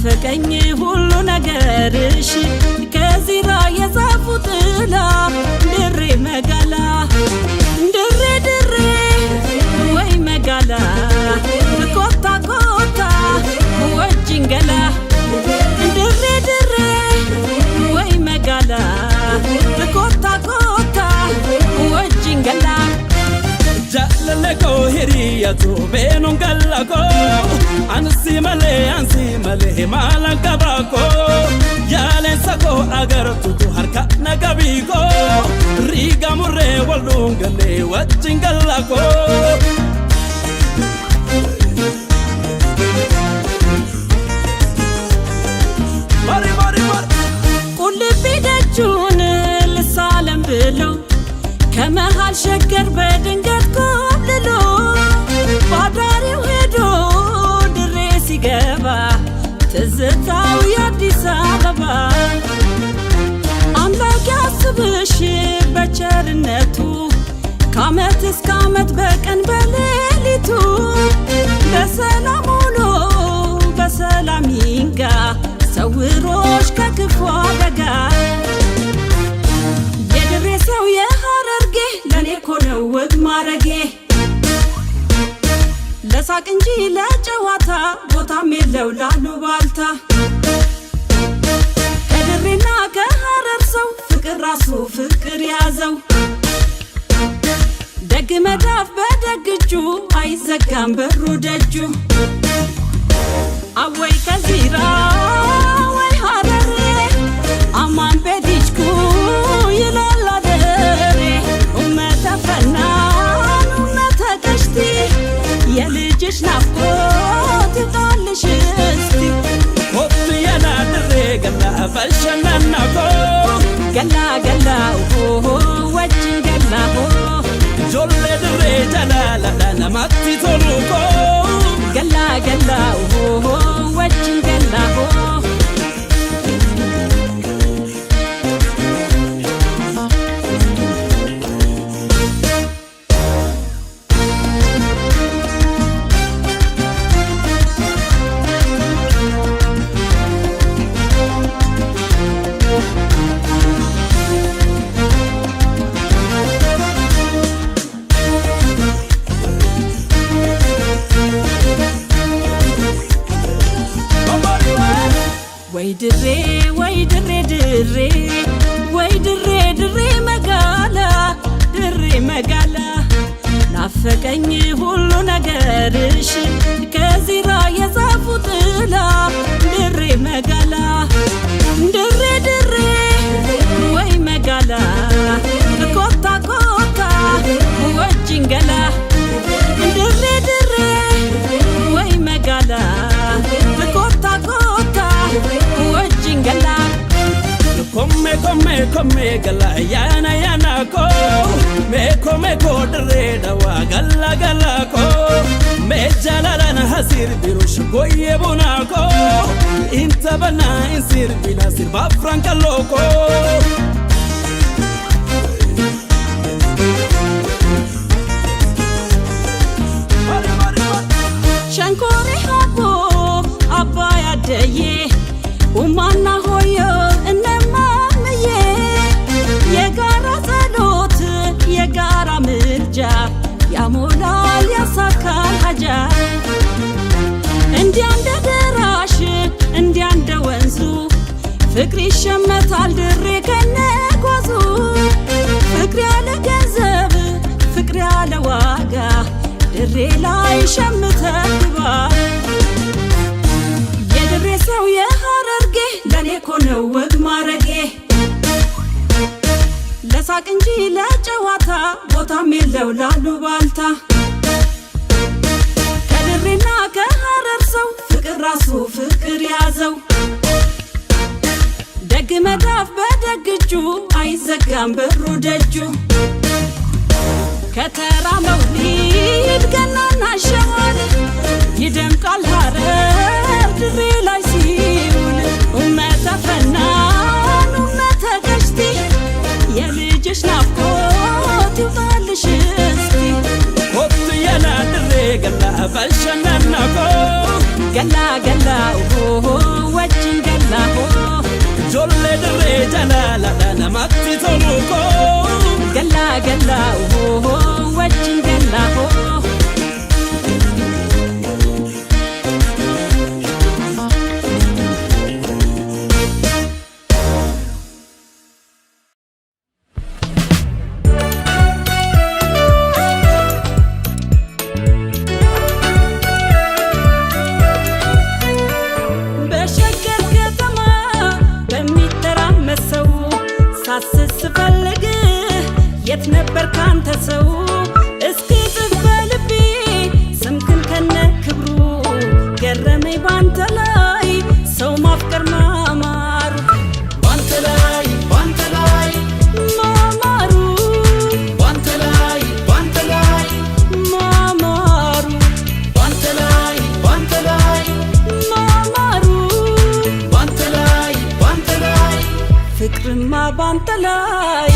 ናፈቀኝ ሁሉ ነገርሽ ከዚራ የዛፉ ጥላ ድሬ መጋላ ድሬ ድሬ ወይ መጋላ ኮታ ኮታ ወጅንገላ ድሬ ድሬ ወይ መጋላ ኮታ ኮታ ወጅንገላ jallaleko hiriyatu beenun gallako ansi male malankabako yaalensako agartutu harka nagabiko rigamurre waldungale wajjingallako mari ቁልቢ ደጁን ልሳለም ብሎ ከመሃል ሸገር በድንገት ኮብልሎ ባዳሪው ሄዶ ድሬ ሲገባ ትዝታው የአዲስ አበባ አምላክ ያስብሽ በቸርነቱ ከዓመት እስከ ዓመት በቀን በሌሊቱ በሰላም ውሎ በሰላም ይንጋ ሰውሮሽ ከክፉ አደጋ የድሬ ሰው የሐረርጌ ለኔ ኮነው ወግ ማረጌ ለሳቅ እንጂ ለጨዋታ ቦታም የለው ላሉባልታ ከድሬና ከሐረር ሰው ፍቅር ራሱ ፍቅር ያዘው ደግ መዳፍ በደግ እጁ አይዘጋም በሩ ደጁ አወይ ከዚራ ወይ ሐረሬ አማን በዲችኩ ይላል አደሬ ኡመተ ፈናን ኡመተ ቀሽቲ የልጅሽ ናፍቆት ይጣልሽ እስቲ ኮት የና ድሬ ገላ ፈልሸናናኮ ገላ ገላ ወጅን ገላ ጆሌ ድሬ ጀላላላ ነማቲ ቶሉኮ ገላ ገላ ወጅን ገላ ወይ ድሬ ድሬ ወይ ድሬ ድሬ መጋላ ድሬ መጋላ ናፈቀኝ ሁሉ ነገርሽ ከዚራ የዛፉ ጥላ ድሬ መጋላ ድሬ ድሬ ወይ መጋላ ኮታ ኮታ ወጅንገላ ድሬ ድሬ ወይ መጋላ ኮታ ኮታ ወጅንገላ komme gala yana ko meko dre dawa gala ko me jalala hasir birush goye bunako inta bana insir bina sir ba franca loco shankore habo abaya deye umana hoyo እነማምዬ የጋራ ጸሎት የጋራ ምርጃ ያሞላል ያሳካል ሀጃ እንዲያ እንደ ደራሽ እንዲያ እንደ ወንዙ ፍቅር ይሸመታል ድሬ ከነጓዙ ፍቅር ያለ ገንዘብ ፍቅር ያለ ዋጋ ድሬ ላይ ሸምተግባ የድሬ ሰው የሐረርጌ ለኔ ኮነው ወግ ማረጌ ለሳቅ እንጂ ለጨዋታ ቦታም የለው ላሉባልታ ከድሬና ከሐረር ሰው ፍቅር ራሱ ፍቅር ያዘው ደግ መዳፍ በደግ እጁ አይዘጋም በሩ ደጁ ከተራ መውሊድ ገናና ሸዋል ይደምቃል ሐረር ድሬ ላይ ሲውል ኡመተ ፈናን ኡመተ ቀሽቲ የልጅሽ ናፍቆት ይውጣልሽ እስቲ ኮት የና ድሬ ገላ ፈልሸናናኮ ገላ ገላ wajingalaho jolle dirre jalala namatti toluko galla galla wajingalaho የት ነበር ካንተ ሰው እስኪ ጽፍ በልቤ ስምክን ከነ ክብሩ ገረመኝ ባንተ ላይ ሰው ማፍቀር ማማሩ ባንተ ላይ ማማሩ ባንተ ላይ ማማሩ ባንተ ላይ ማማሩ ባንተ ላይ ፍቅርማ ባንተ ላይ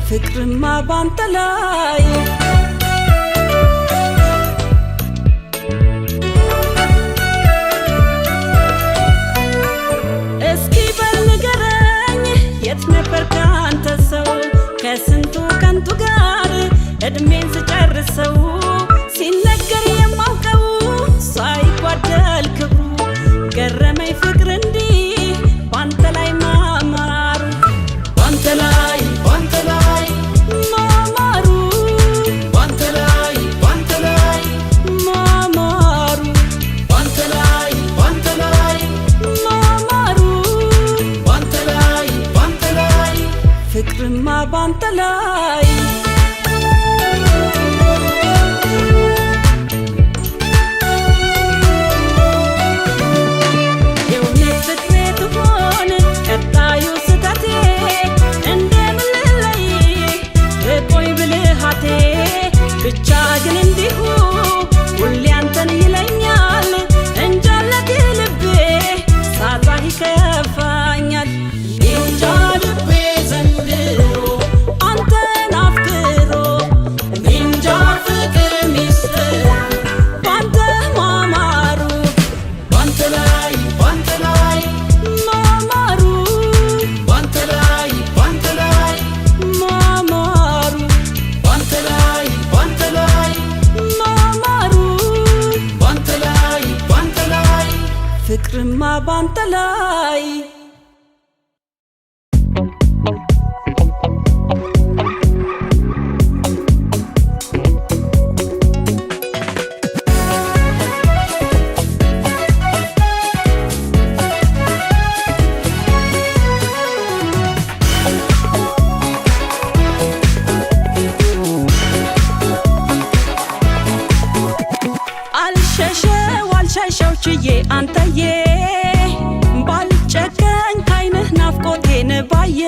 ፍቅርማ ባንተ ላይ እስኪ በል ንገረኝ የት ነበር ካንተ ሰው ከስንቱ ከንቱ ጋር እድሜን ስጨርሰው ሲነገር የማውቀው ሳይጓደል ክብሩ ገረመኝ ፍቅር እንዲህ ባንተ ላይ ማማሩ ባንተ ላይ ማማሩ ባንተ ላይ ማማሩ ባንተ ላይ ማማሩ ባንተ ላይ ፍቅርማ ባንተ ላይ የእውነት ፍቅሬ ትሆን ቀጣዩ ስህተቴ እንደምን ልለይ ርቆኝ ብልሃቴ ብቻ ግን እንዲሁ ሁሌ አንተን ይለኛል እንጃለት ልቤ ሳጣህ ይከፋኛል እንጃ ልቤ ዘንድሮ አንተን አፍቅሮ እንጃ ፍቅር ሚስጥር ባንተ ማማሩ ባንተ ላይ ማማሩ ባንተ ላይ ማማሩ ባንተ ላይ ማማሩ ባንተ ላይ ፍቅርማ ባንተ ላይ አልሸሸው ችዬ አንተዬ ባልጨከኝ ካይንህ ናፍቆቴን ባየ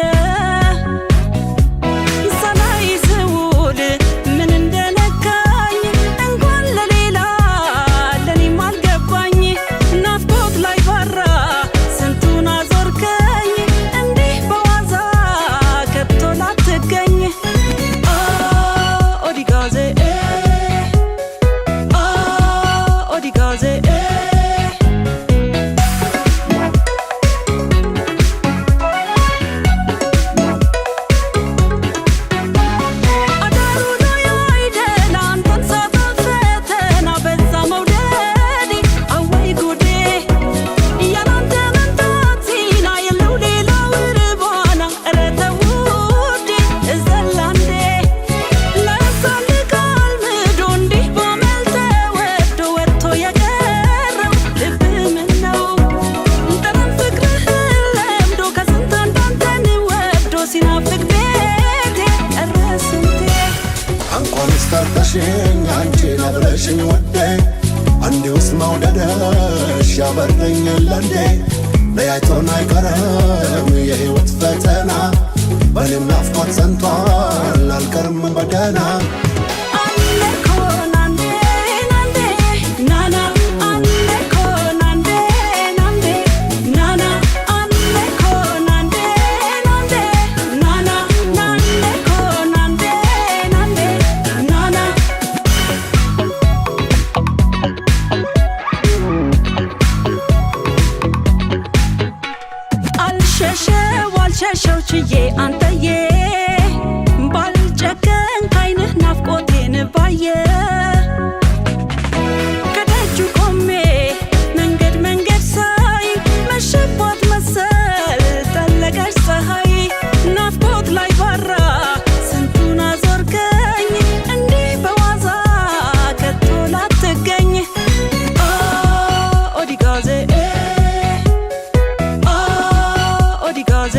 ሳላይ ስውል ምን እንደነካኝ እንኳን ለሌላ ለኔም አልገባኝ ናፍቆት ላይ ባራ ስንቱን አዞርከኝ እንዲህ በዋዛ ከብቶ ላትገኝ ኦዲጋዜ ስታርተሽኝ አንቺን አብረሽኝ ወዴ አንዴ ውስጥ መውደድሽ ያበረኝ ለንዴ ለያይቶን አይቀርም የሕይወት ፈተና በኔም ናፍቆት ጸንቷል አልቀርም በደህና ሸውችዬ አንተዬ ባልጨከን ካይንህ ናፍቆቴን ባየ ከደጁ ቆሜ መንገድ መንገድ ሳይ መሸባት መሰል ጠለቀች ፀሐይ ናፍቆት ላይ ባራ ስንቱን አዞርከኝ እንዲህ በዋዛ ከቶ ላትገኝ ኦዲጋዜ ኦዲጋዜ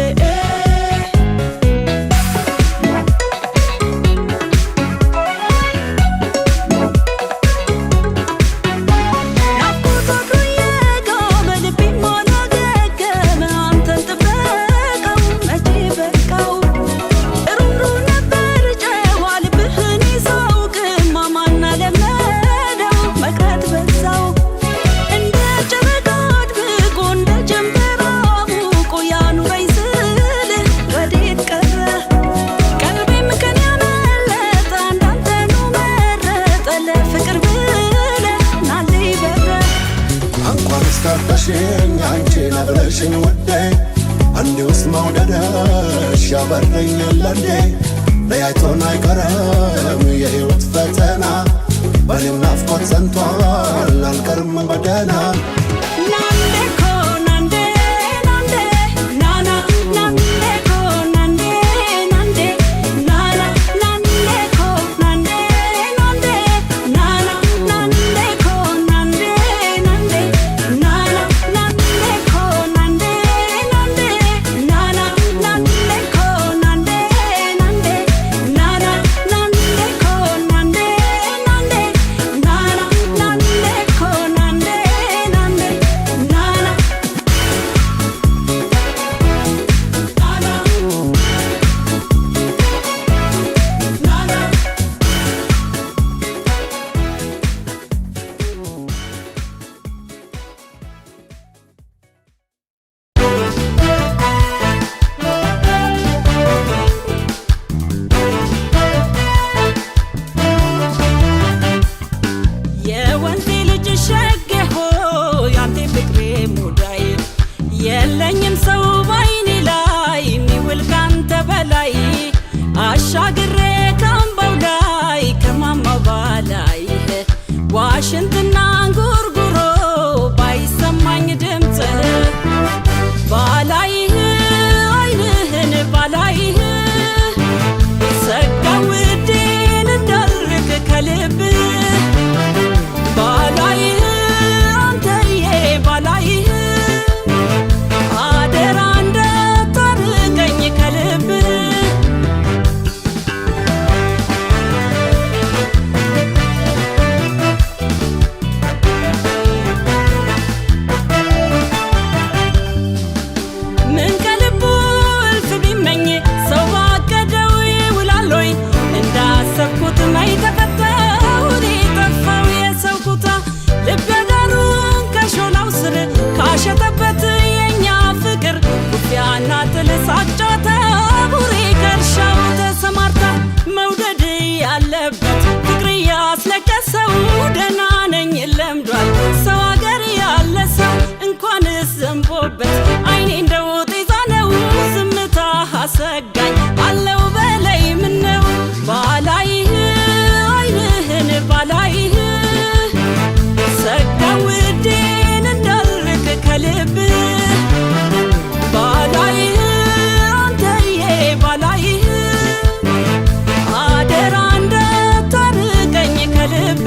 ስታርተሽኝ አንቺን አብረሽኝ ወዴ አንዴ ውስጥ መውደድሽ ያበረኝ ለንዴ ለያይቶን አይቀርም የሕይወት ፈተና በኔም ናፍቆት ጸንቷል አልቀርም በደህና የለኝም ሰው ባይኔ ላይ የሚውል ካንተ በላይ አሻግሬ ካምባው ላይ ከማማው በላይ ዋሽንትና ጉርጉሮ ባይሰማኝ ድምፅ ባላይህ አይንህን ባላይህ ሰጋ ውዴን እንዳርቅ ከልብ ባላይህ አንተዬ ባላይህ ካሸተበት የኛ ፍቅር ጉፊያና ጥል ሳጫተ ቡሬ ከርሻው ተሰማርታ መውደድ ያለበት ፍቅር ያስለቀሰው ደህና ነኝ ለምዷል ሰው አገር ያለ ሰው እንኳንስ ዘንቦበት አይኔ እንደው ጤዛ ነው ዝምታ አሰጋኝ አለው በላይ ምነው ባላይህ አይንህን ባላይህ ሰጋ ውዴን እንዳርቅ ከልብ ባላይህ አንተዬ ባላይህ አደራ እንዳታርቀኝ ከልብ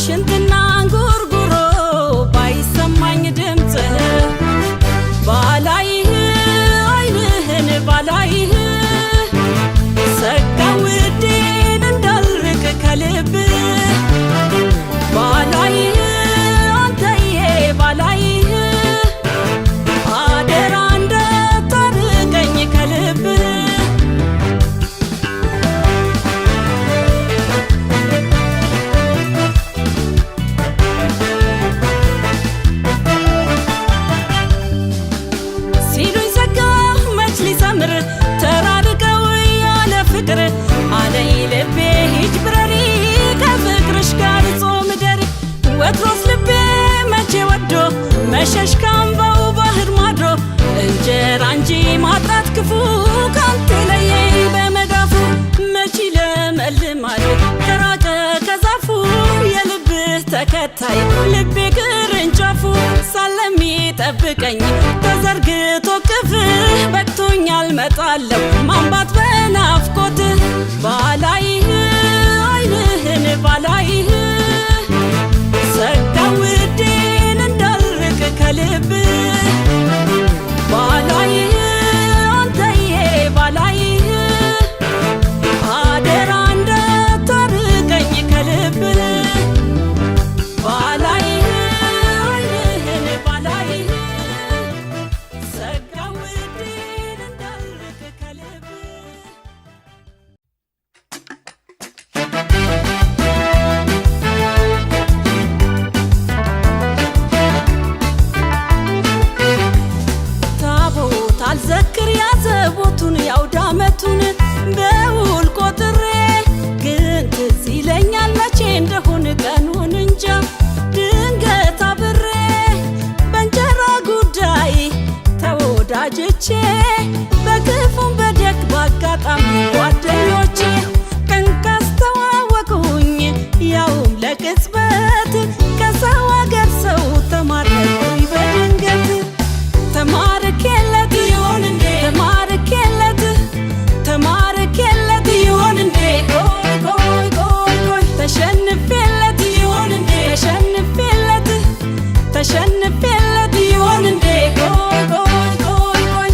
ዋሽንትና እንጉርጉሮ ባይሰማኝ ድምፅህ ባላይህ አይንህን ባላይህ ሰጋ ውዴን እንዳልርቅ ከልብህ ባላይህ አንተዬ ባላይህ አደራ እንዳታርቀኝ ከልብህ ተራርቀው ያለ ፍቅር አለኝ ልቤ ሂጅ ብረሪ ከፍቅርሽ ጋር ጾም ደሪ ወትሮስ ልቤ መቼ ወዶ መሸሽ ካምባው ባህር ማዶ እንጀራ እንጂ ማጣት ክፉ ካንተ ለየኝ በመዳፉ መች ለመልማል ከራቀ ከዛፉ የልብህ ተከታይ ልቤ ቅርንጫፉ ሳለሚ ጠብቀኝ ተዘርግቶ ቅፍህ በቅቶኛል መጣለሁ ማንባት በናፍቆትህ ባላይህ አይንህን ባላይህ ሰጋ ውዴን እንዳልርቅ ከልብህ ባላይህ አንተዬ ባላይህ አደራ እንዳታርቀኝ ከልብህ ባላይህ አይንህን ባላይህ ሰጋ ውዴን እንዳልርቅ ከልብህ ታቦት አልዘክር ያዘቦቱን ያውዳመቱን በውል ቆጥሬ ግን ትዝ ይለኛል መቼ እንደሆን ቀኑን እንጃ ድንገት አብሬ በእንጀራ ጉዳይ ተወዳጅቼ በክፉም በደግ ባጋጣሚ ጓደኞቼ ቀን ካስተዋወቁኝ ያውም ለቅጽበት ከሰው አገር ሰው ተማረኩኝ በድንገት ተማርኬለት ይሆን እንዴ ተማርኬለት ተማርኬለት ይሆን እንዴ ቆይ ቆይ ቆይ ቆይ ተሸንፌለት ይሆን እንዴ ተሸንፌለት ተሸንፌለት ይሆን እንዴ ቆይ ቆይ ቆይ ቆይ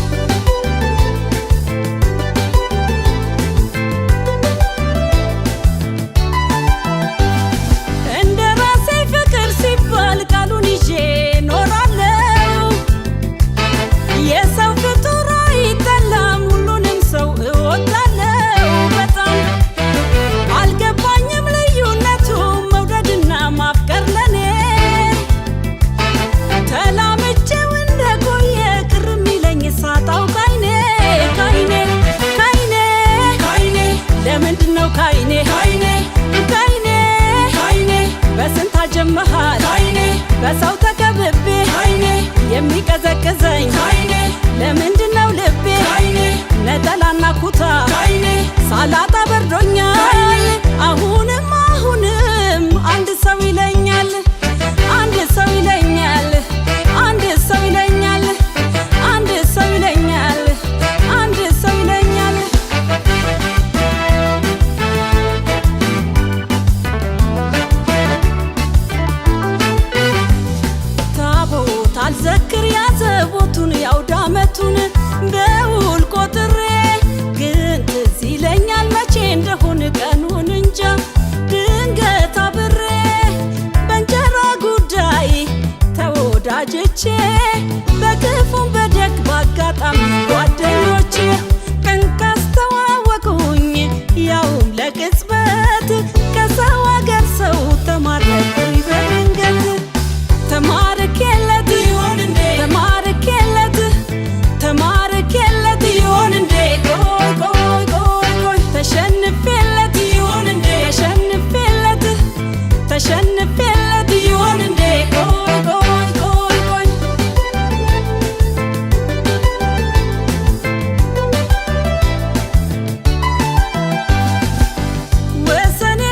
እንደ ራሴ ፍቅር ሲባል ቃሉን ይዤ ኖራለሁ የሰው ፍጡር አይጠላም ሁሉንም ሰው እወዳለሁ በጣም አልገባኝም ልዩነቱ መውደድና ማፍቀር ለኔ ተላምጬው እንደቆየ ቅር የሚለኝ ሳጣው ካይኔ ካይኔ ካይኔ ካይኔ ለምንድነው ካይኔ ካይኔ ካይኔ ካይኔ በስንት አጀመሃል ካይኔ በሰው ተከብቤ ካይኔ የሚቀዘቅዘኝ ካይኔ ለምንድነው ልቤ ካይኔ ነጠላና ኩታ ካይኔ ሳላጣ በርዶኛል አሁንም አሁንም አንድ ሰው ይለኛል አንድ ሰው ይለኛል አንድ ሰው ይለኛል አንድ ሰው ይለኛል አንድ ሰው ይለኛል ታቦት አልዘክር ያዘቦቱን ያውዳመቱን በውል ቆጥሬ ግን ትዝ ይለኛል መቼ እንደሆን ቀኑን እንጃ ድንገት አብሬ በእንጀራ ጉዳይ ተወዳጅቼ በክፉም በደግ ባጋጣሚ ጓደኞቼ ቀን ካስተዋወቁኝ ያውም ለቅጽበት ከሰው አገር ሰው ተማረኩኝ በድንገት ተማርኬለት ይሆን እንዴ ተማርኬለት ተማርኬለት ይሆን እንዴ ቆይ ቆይ ቆይ ቆይ ተሸንፌለት ይሆን እንዴ ተሸንፌለት ተሸንፌለት ይሆን እንዴ ቆይ ቆይ ቆይ ቆይ ወሰኔ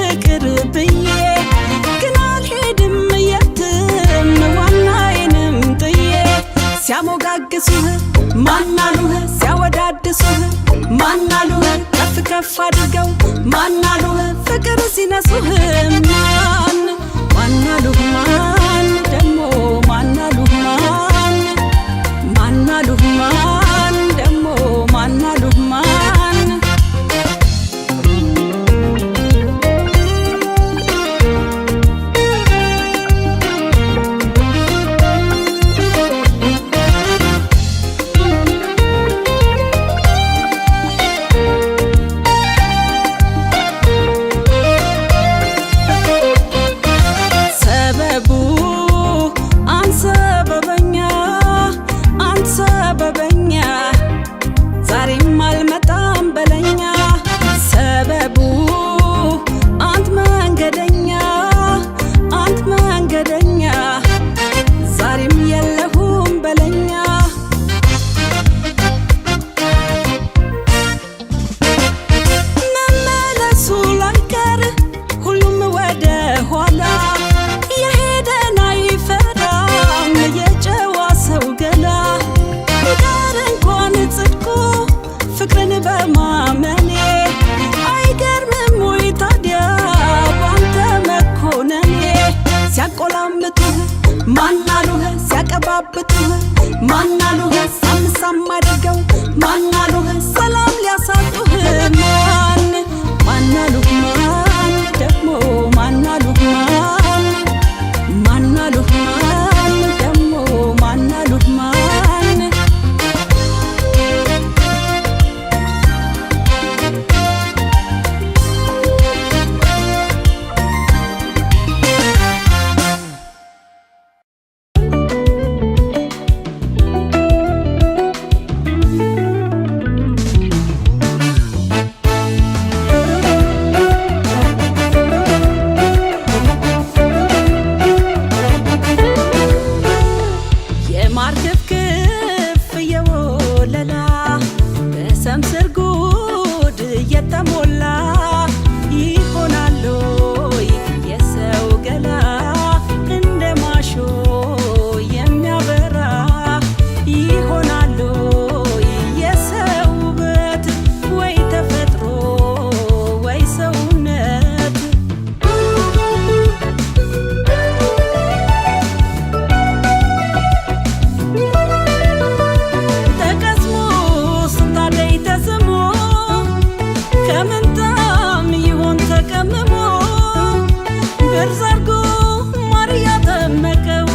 ፍቅር ብዬ ግን አልሄድም የትም ዋናዬንም ጥዬ ሲያሞጋግሱህ ማናሉህ ሲያወዳድሱህ ማናሉህ ከፍ ከፍ አድርገው ማናሉህ ፍቅር ሲነሱህ ማናሉህ ማን ደሞ ማናሉህ ማናሉህ ማን ደሞ ማናሉህ ማን ዛሬም አልመጣም በለኛ ሰበቡ አንት መንገደኛ ዛሬም የለሁም በለኛ መመለሱ ላይቀር ሁሉም ወደ ኋላ የሄደን አይፈራም የጨዋ ሰው ገላ ዳር እንኳን ጽድቁ ፍቅርን በማመኔ አይገርምም ወይ ታዲያ ባንተ መኮነኔ ሲያቆላምጡህ ማናሉህ ሲያቀባብጡህ ማናሉህ ሳምሳም አድርገው ማናሉህ ሰላም ሊያሳጡህ ማናሉህ ማን ደግሞ ማናሉህ ማናሉህ ማን ደግሞ ማናሉህ ማን ማርክፍክፍ የወለላ በሰም ስርጉድ የተሞላ ይሆናል ወይ የሰው ገላ እንደ ማሾ የሚያበራ ይሆናል ወይ የሰው ውበት ወይ ተፈጥሮ ወይ ሰውነት ከምንታም ይሆን ተቀምሞ ብርዝ አርጎ ማር ያጠመቀው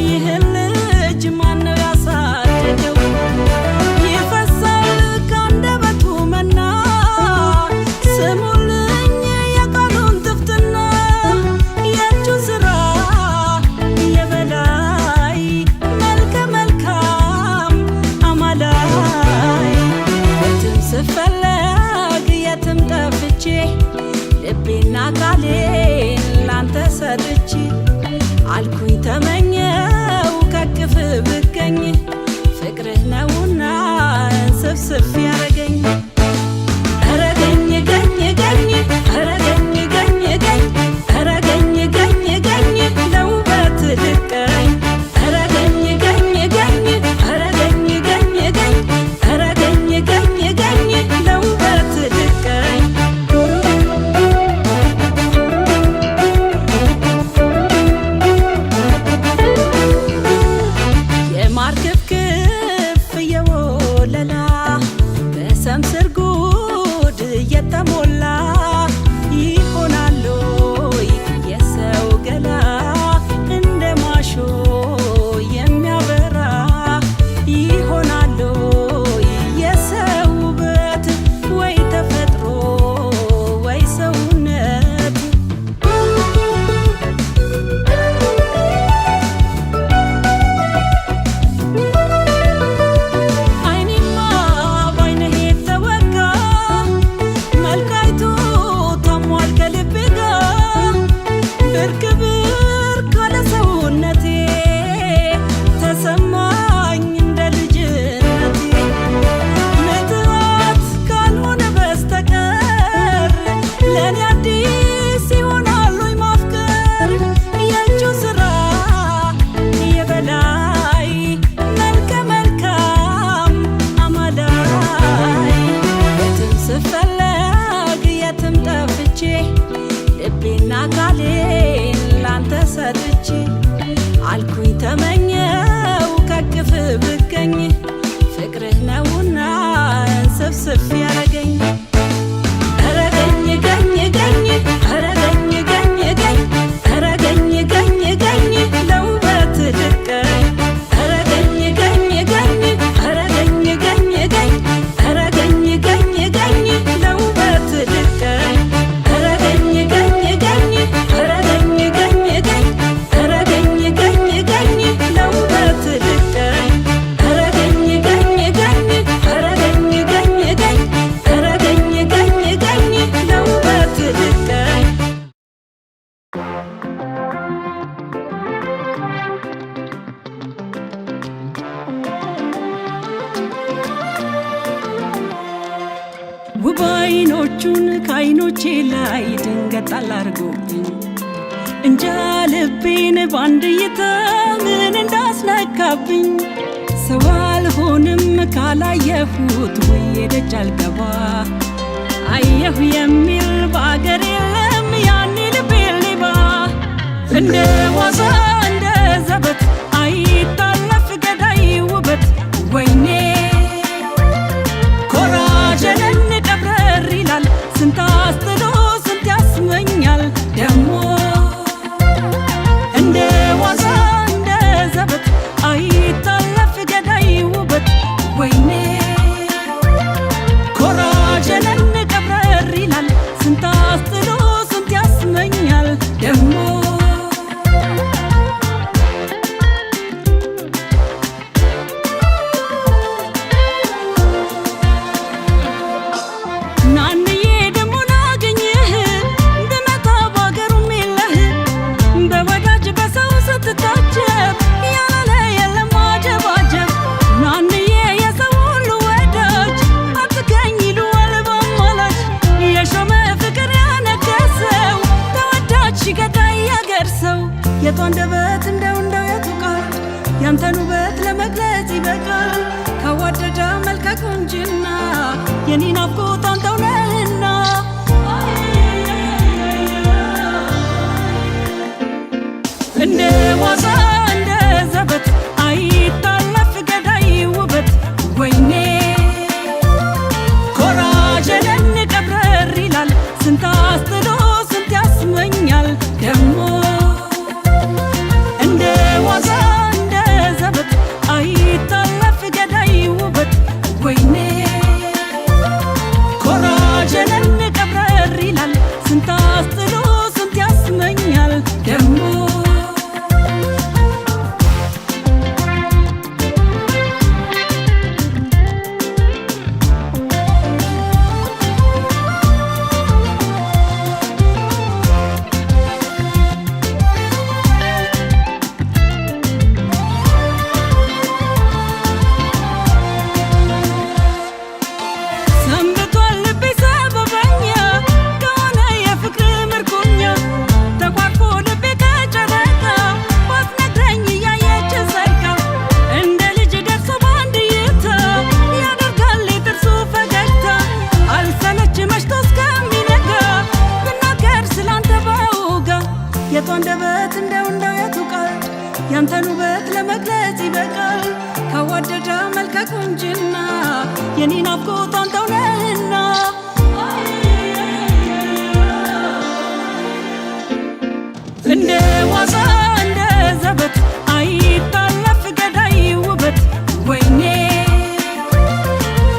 ይህን ልጅ ማነው ያሳደገው? ይፈሳል ካንደበቱ መና ስሙልኝ የቃሉን ትፍትና የእጁ ስራ የበላይ መልከ መልካም አማላይ የትም ስፈለግ የትም ጠፍቼ ልቤና ቃሌን ላንተ ሰጥቼ አልኩኝ ተመኘው ከቅፍ ብገኝ ፍቅርህ ነውና እንስፍስፍ ያረገኝ ረገኝ ገኝ ገኝ ረገኝ ገኝ ገኝ ረገኝ ገኝ ገኝ ለውበት ልቀኝ ረገኝ ገኝ ገኝ ረገኝ ገኝ ገኝ ረገኝ ገኝ ገኝ ለውበት ልቀኝ የማርክፍክፍ የወለላ በሰም ስር ልቤና ካሌን ላንተ ሰጥቼ አልኩኝ ተመኘው ከቅፍ ብገኝ ፍቅርህ ነውና እንስፍስፍ ያረገኝ አረገኝ ገኝ ገኝ አረገኝ ገኝ ገኝ አረገኝ ገኝ ገኝ ለውበት ልቀኝ አረገኝ ገኝ ገኝ አረገኝ ገኝ ገኝ አረገኝ ገኝ ገኝ ለውበት ልቀኝ አረገኝ ገኝ ገኝ አረገኝ ገኝ ገኝ አረገኝ ገኝ ገኝ ለውበት ልቀኝ አረገኝ ገኝ ገኝ አረገኝ ገኝ ገኝ አረገኝ ገኝ ገኝ ለውበት ልቀኝ ውብ አይኖቹን ከአይኖቼ ላይ ድንገት ጣል አድርጎብኝ እንጃ ልቤን ባንድ እይታ ምን እንዳስነካብኝ ሰው አልሆንም ካላየሁት ውዬ ደጅ አልገባ አየሁ የሚል በአገር የለም ያኔ ልቤ ሌባ እንደ ዋዛ እንደ ዘበት አይታለፍ ገዳይ ውበት ወይኔ ኮራጀንን ቀብረር ይላል ስንት አስጥሎ ስንት ያስመኛል ደሞ እንደ ዋዛ እንደ ዘበት አይታለፍ ገዳይ ውበት ወይኔ ኮራጀንን ቀብረር ይላል ስንት አስጥሎ ስንት ያስመኛል ደሞ ናንዬ ደሞ ላገኝህ ብመጣ ባገሩም የለህ በወዳጅ በሰው ስትታጀብ ያላለ የለም አጀባጀብ ናንዬ የሰው ሁሉ ወዳጅ አትገኝ ይሉዋል በማላጅ የሾመ ፍቅር ያነገሰው ተወዳጅ ሽገዳይ ያገር ሰው የቱ አንደበት እንደው የቱ ቃል ያንተን ውበት ለመግለጽ ይበቃል ካዋደደ መልከ ቁንጅና የኔ ናፍቆት አንተው ነህና እንደ ዋዛ እንደ ዘበት አይታለፍ ገዳይ ውበት ወይኔ ኮራጀንን ቀብረር ይላል ስንት አስጥሎ ስንት ያስመኛል ደሞ እንደ ዋዛ እንደ ዘበት አይታለፍ ገዳይ ውበት ወይኔ ኮራጀንን ቀብረር ይላል ስንት አስጥሎ ስንት ያስመኛል ደሞ ሰንብቷል ልቤ ሰበበኛ ከሆነ የፍቅር ምርኮኛ ተኳርፎ ልቤ ከጨረቃ ባትነግረኝ እያየች ሰርቃ እንደ ልጅ ደርሶ በአንድ እይታ ያደርጋል የጥርሱ ፈገግታ አልሰለች መሽቶ እስከሚነጋ ብናገር ስላንተ ባውጋ የቱ አንደበት እንደው የቱ ቃል ያንተን ውበት ለመግለጽ ይበቃል ካዋደደ መልከ ቁንጅና የኔ ናፍቆት አንተው ነህና እንደ ዋዛ እንደ ዘበት አይታለፍ ገዳይ ውበት ወይኔ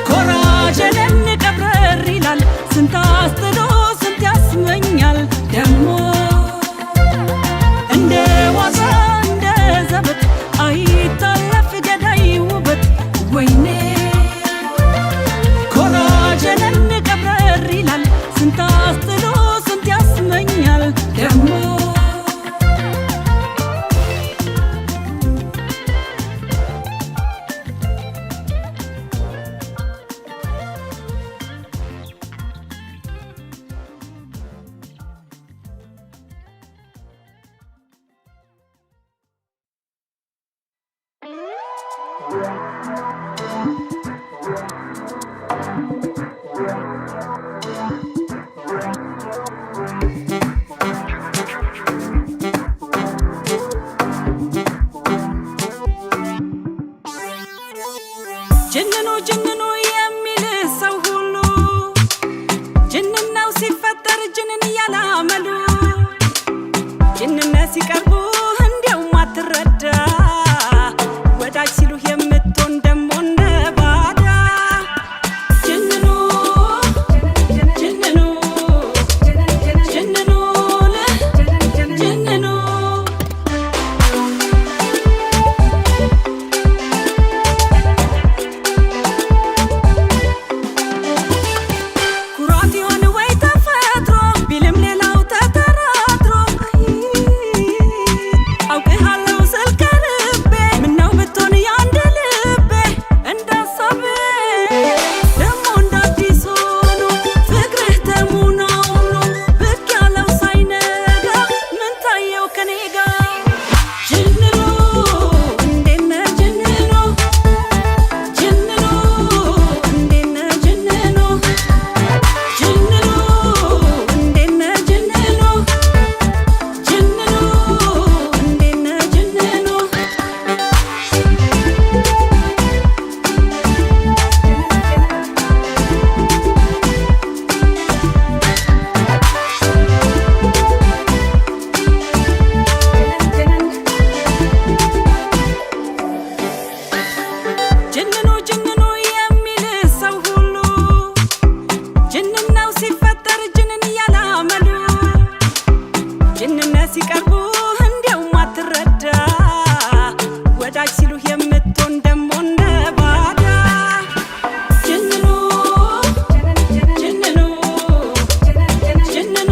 ኮራጀንን ቀብረር ይላል ስንት አስጥሎ ስንት ያስመኛል ደሞ እንደ ዋዛ እንደ ዘበት አይታለፍ ገዳይ ውበት ወይኔ ኮራጀንን ያላመሉ ጅንነት ሲቀርቡ እንዲያው ማትረዳ ወዳጅ ሲሉ የምትሆን ደሞ እንደባዳ ጅንኑ ጅንኑ ጅንኑ ጅንኑ ኩራት የሆነ ወይ ተፈጥሮ ቢልም ሌላው ተጠራጥሮ አውቅሃለሁ ስል ከልቤ ምነው ብትሆን ያንድ ልቤ እንዳሳቤ ደሞ እንዳዲስ ሆኖ ፍቅርህ ተሙናውኖ ብቅ ያለው ሳይነጋ ምን ታየው ከኔ ጋር ጅንኑ እንዴት ነህ ጅንኑ ጅንኑ እንዴት ነህ ጅንኑ ጅንኑ እንዴት ነህ ጅንኑ ጅንኑ እንዴት ነህ ጅንኑ ጅንኑ ጅንኑ የሚል ሰው ሁሉ ጅንን ነው ሲፈጠር ጅንን ያላመሉ ጅንነት ሲቀርቡ እንዲያው ማትረዳ ወዳጅ ሲሉ የምትሆን ደሞ እንደባዳ ጅንኑ ጅንኑ ጅንኑ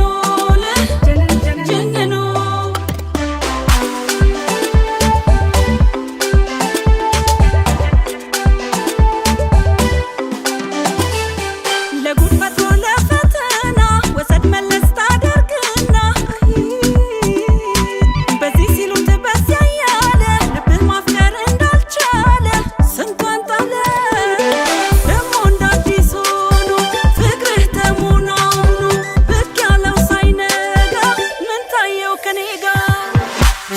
ጅንኑ ለጉድ ፈጥሮ ለፈተና ወሰድ መለስ ታደርግና በዚህ ሲሉት በዚያ ያለ ልብህ ማፍቀር እንዳልቻለ ስንቷን ጣለ ደሞ እንዳዲስ ሆኖ ፍቅርህ ተሙናውኖ ብቅ ያለው ሳይነጋ ምን ታየው ከኔ ጋር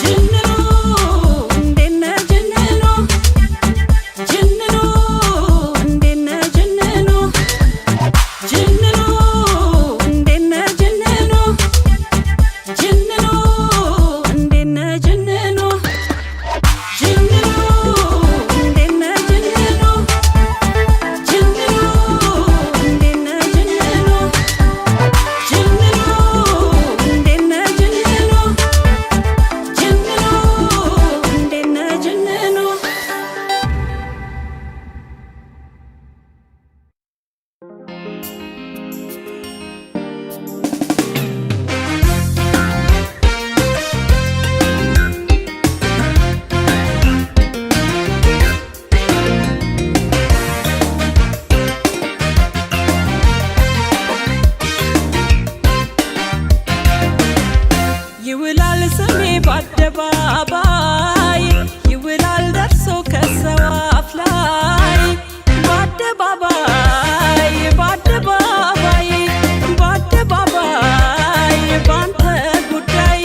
ጅንኑ እንዴት ነህ ጅንኑ ጅንኑ እንዴት ነህ ጅንኑ ጅንኑ እንዴት ነህ ጅንኑ ጅንኑ እንዴት ነህ ጅንኑ ጅንኑ እንዴት ነህ ጅንኑ ጅንኑ እንዴት ነህ ጅንኑ ጅንኑ እንዴት ነህ ጅንኑ ጅንኑ እንዴት ነህ ጅንኑ ይውላል ስሜ በአደባባይ ይውላል ደርሶ ከሰው አፍ ላይ በአደባባይ በአደባባይ በአደባባይ ባንተ ጉዳይ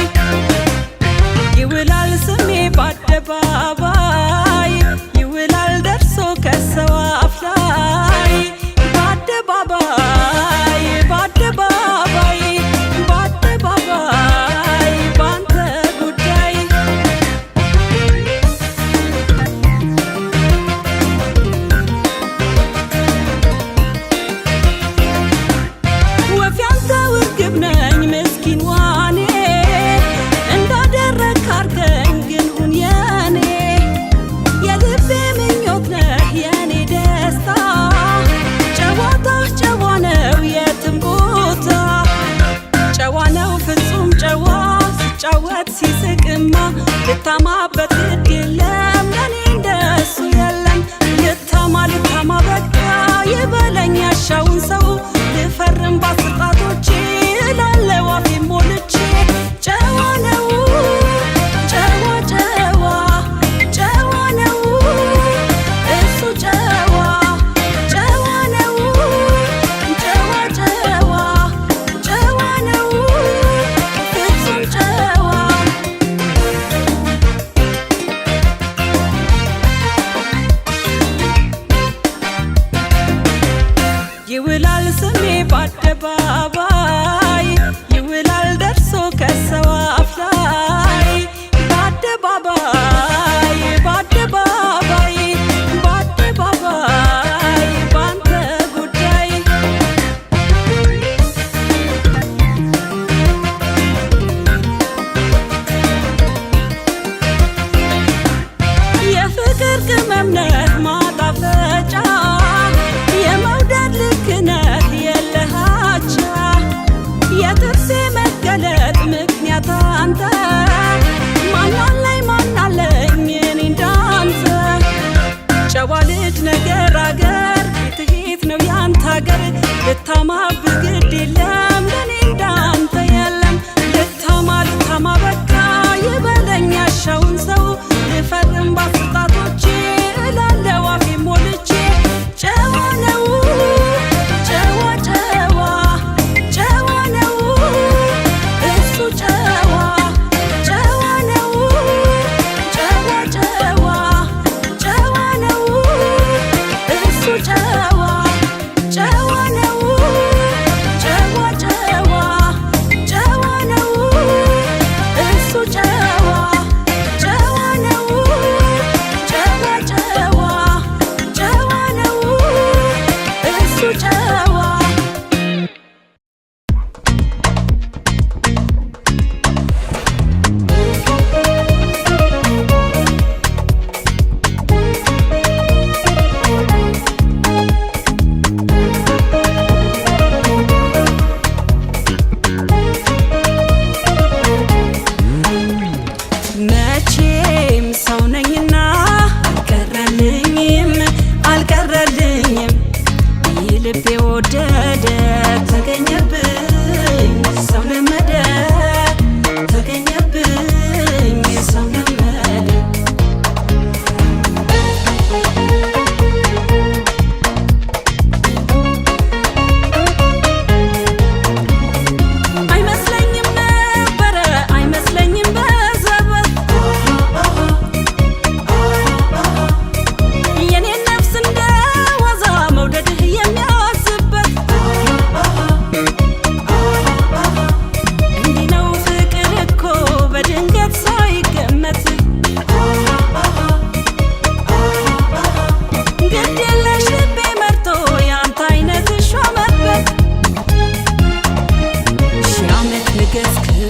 ይውላል ስሜ በአደባባይ ይውላል ደርሶ ከሰው አፍ ላይ በአደባባይ በአደባባይ በአደባባይ ባንተ ጉዳይ ወፍ ያንተ ውርግብ ነኝ ምስኪን ዋኔ እንዳደረግ አርገኝ ግን ሁን የኔ የልቤ ምኞት ነህ የኔ ደስታ ጨዋታህ ጨዋ ነው የትም ቦታ ጨዋ ነው ፍጹም ጨዋ ሲጫወት ሲስቅማ ልታማበት ግድ የለም ለኔ እንደሱ የለም ልታማ በቃ ይበለኝ ያሻውን ሰው ልፈርም ባስጣቶቼ እላለሁ አፌን ሞልቼ ጨዋ ነው ጨዋ ጨዋ ጨዋ ነው እሱ ጨዋ ጨዋ ነው ጨዋ ጨዋ ጨዋ ነው ፍጹም ጨዋ ይውላል ስሜ በአደባባይ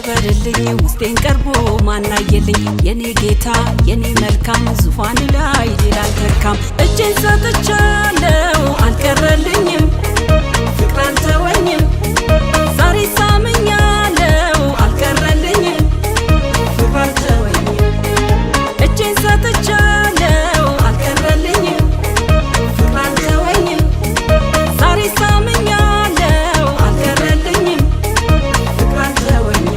ክበርልኝ ውስጤን ቀርቦ ማናየልኝ የኔ ጌታ የኔ መልካም ዙፋን ላይ ሌላ አልተካም እጄን ሰጥቻለሁ አልቀረልኝም ፍቅር አልተወኝም ዛሬ ሳምኛለሁ አልቀረልኝም ፍቅር አልተወኝም እጄን ሰጥቻለሁ አልቀረልኝም ፍቅር አልተወኝም ዛሬ ሳምኛለሁ አልቀረልኝም ፍቅር አልተወኝም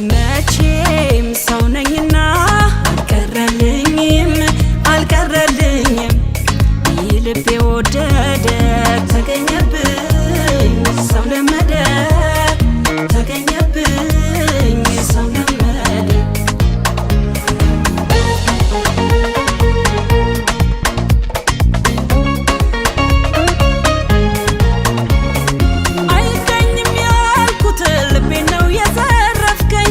መቼም ሰው ነኝና አልቀረልኝም ልቤ ወደደ ተገኘብኝ ሰው ለመደ ተገኘብኝ ሰው ለመደ አይገኝም ያልኩት ልቤ ነው የዘረፍከኝ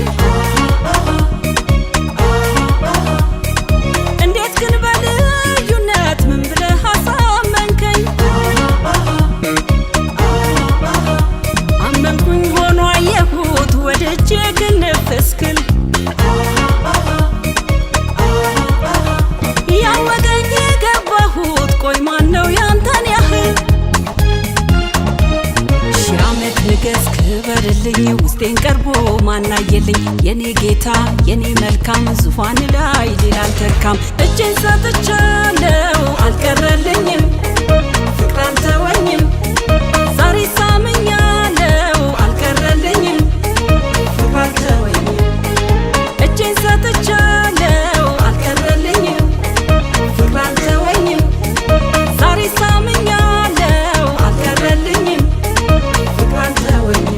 እንዴት ግን በልዩነት ምን ብለህ አሳመንከኝ አመንኩኝ ሆኖ አየሁት ወደጄ ግን ፍስክል ያወቀኝ የገባሁት ቆይ ማነው ያንተን ያህል ሺህ ዓመት ንገስ ክበርልኝ ውስጤን ቀርቦ ማናየልኝ የኔ ጌታ የኔ መልካም ዙፋን ላይ ሌላ አልተካም እጄን ሰጥቻለሁ አልቀረልኝም ፍቅር አልተወኝም ዛሬ ሳምኛለሁ አልቀረልኝም ፍቅር አልተወኝም እጄን ሰጥቻለሁ አልቀረልኝም ፍቅር አልተወኝም ዛሬ ሳምኛለሁ አልቀረልኝም ፍቅር አልተወኝም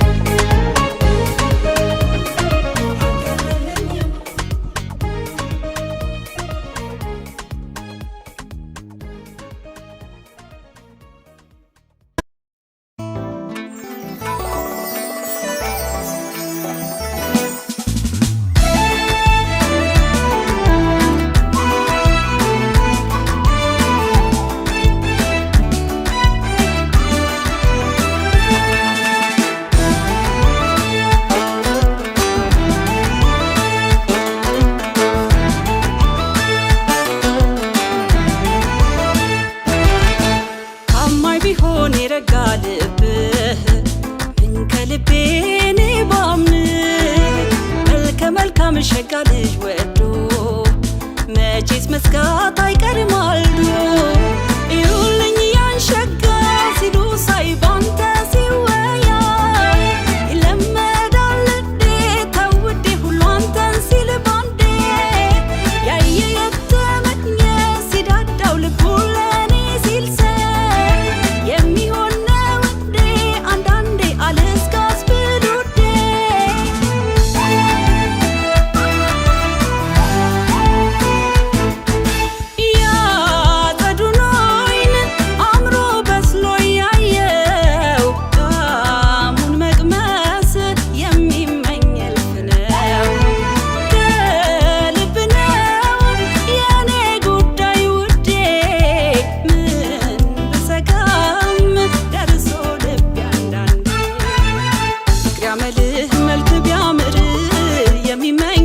ታማኝ ቢሆን የረጋ ልብህ ምን ከልቤ እኔ ባምንህ መልከ መልካም ሸጋ ልጅ ወዶ መቼስ መስጋት አይቀርም አልዶ ይሁልኝ ያን ሸጋ ሲሉ ሳይ ባንተ ሲወያይ ይለመዳል እንዴ ተውዴ ሁሉ አንተን ሲል ባንዴ ያየ የተመኘ ሲዳዳው ልቡ ለኔ ሲል ሰይ የሚሆን ነው እንዴ አንዳንዴ አልስጋስ ብሉዴ ያጸዱኖይን አምሮ በስሎ ያየው ጣሙን መቅመስ የሚመኝ እልፍ ነው ከልብ ነው የኔ ጉዳይ ውዴ ምን ብሰጋም ደርሶ ልቤ አንዳንዴ ፍቅር ያመልህ መልክ ቢያምር የሚመኝ